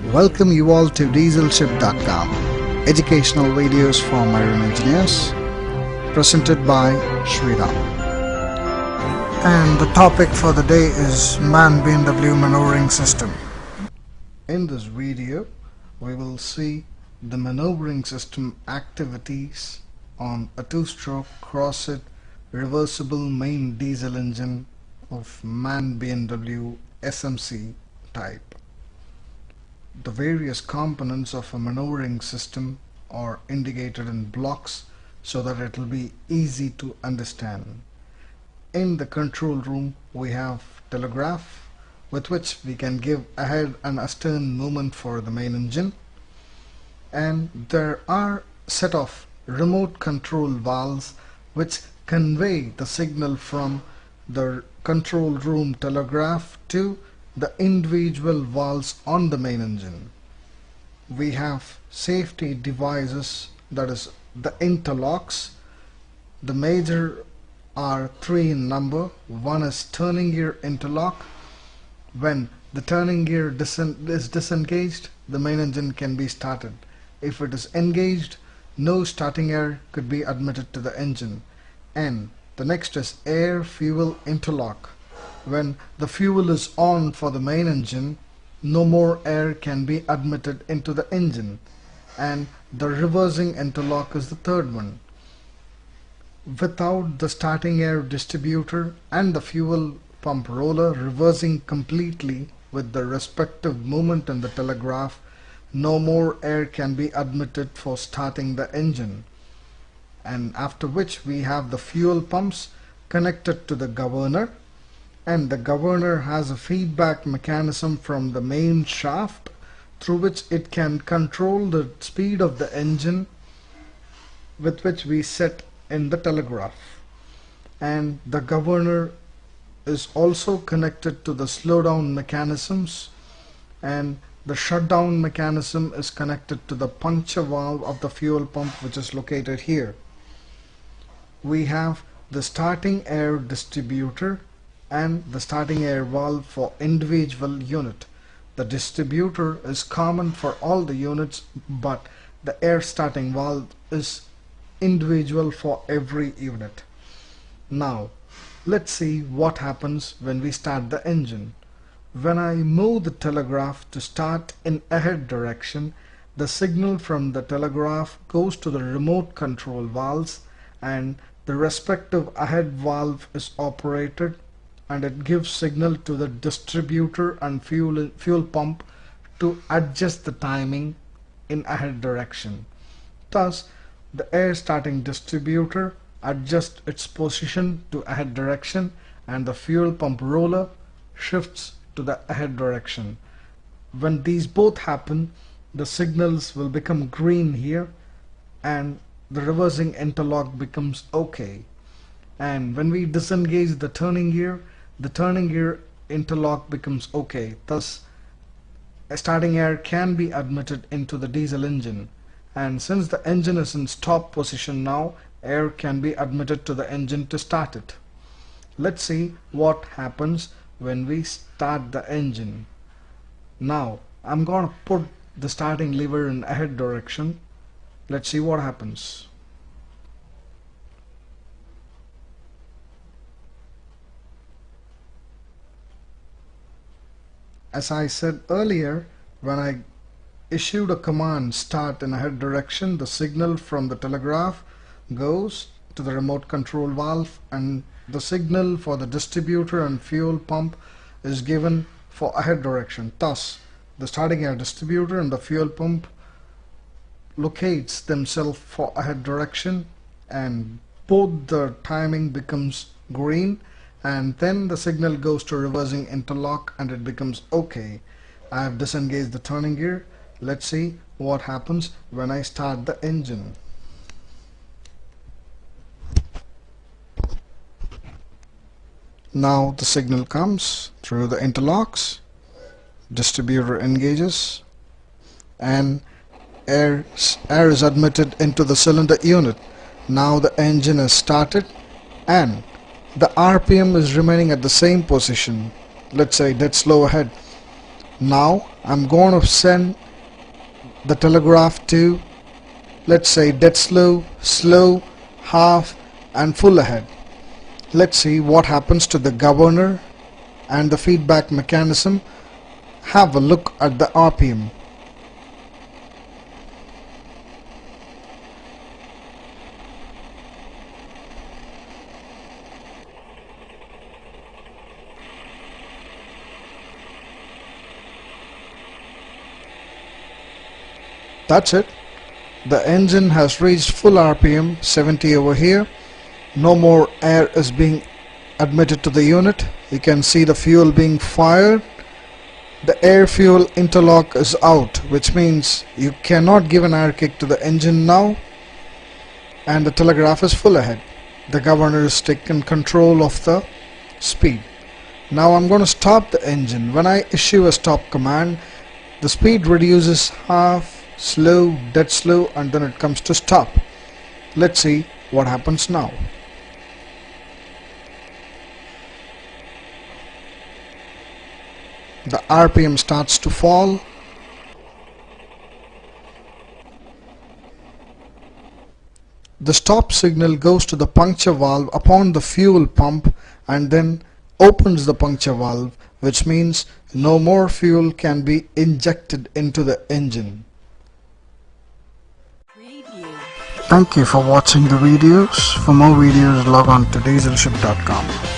Welcome you all to dieselship.com, educational videos for marine engineers, presented by Sriram. And the topic for the day is B W Manoeuvring System. In this video, we will see the maneuvering system activities on a two-stroke cross-seat reversible main diesel engine of MAN B&W SMC type. The various components of a maneuvering system are indicated in blocks so that it will be easy to understand. In the control room we have telegraph, with which we can give ahead and astern movement for the main engine, and there are set of remote control valves which convey the signal from the control room telegraph to the individual valves on the main engine. We have safety devices, that is the interlocks. The major are three in number. One is turning gear interlock. When the turning gear is disengaged, the main engine can be started. If it is engaged, no starting air could be admitted to the engine. And the next is air fuel interlock. When the fuel is on for the main engine, no more air can be admitted into the engine. And the reversing interlock is the third one. Without the starting air distributor and the fuel pump roller reversing completely with the respective movement in the telegraph, no more air can be admitted for starting the engine. And after which we have the fuel pumps connected to the governor, and the governor has a feedback mechanism from the main shaft through which it can control the speed of the engine, with which we set in the telegraph. And the governor is also connected to the slowdown mechanisms, and the shutdown mechanism is connected to the puncture valve of the fuel pump, which is located here. We have the starting air distributor and the starting air valve for individual unit. The distributor is common for all the units, but the air starting valve is individual for every unit. Now let's see what happens when we start the engine. When I move the telegraph to start in ahead direction, the signal from the telegraph goes to the remote control valves, and the respective ahead valve is operated, and it gives signal to the distributor and fuel pump to adjust the timing in ahead direction. Thus, the air starting distributor adjusts its position to ahead direction, and the fuel pump roller shifts to the ahead direction. When these both happen, the signals will become green here, and the reversing interlock becomes OK. And when we disengage the turning gear interlock becomes OK. Thus, starting air can be admitted into the diesel engine. And since the engine is in stop position now, air can be admitted to the engine to start it. Let's see what happens when we start the engine. Now I'm going to put the starting lever in ahead direction. Let's see what happens. As I said earlier, when I issued a command start in ahead direction, the signal from the telegraph goes to the remote control valve, and the signal for the distributor and fuel pump is given for ahead direction. Thus, the starting air distributor and the fuel pump locates themselves for ahead direction, and both the timing becomes green, and then the signal goes to reversing interlock and it becomes OK. I have disengaged the turning gear. Let's see what happens when I start the engine. Now the signal comes through the interlocks, distributor engages, and air is admitted into the cylinder unit. Now the engine is started and the RPM is remaining at the same position, let's say dead slow ahead. Now I'm going to send the telegraph to, let's say, dead slow, slow, half and full ahead. Let's see what happens to the governor and the feedback mechanism. Have a look at the RPM. That's it. The engine has reached full RPM, 70 over here. No more air is being admitted to the unit. You can see the fuel being fired. The air fuel interlock is out, which means you cannot give an air kick to the engine now, and the telegraph is full ahead. The governor is taking control of the speed. Now I'm going to stop the engine. When I issue a stop command, the speed reduces half, slow, dead slow, and then it comes to stop. Let's see what happens now. The RPM starts to fall. The stop signal goes to the puncture valve upon the fuel pump and then opens the puncture valve, which means no more fuel can be injected into the engine. Thank you for watching the videos. For more videos, log on to dieselship.com.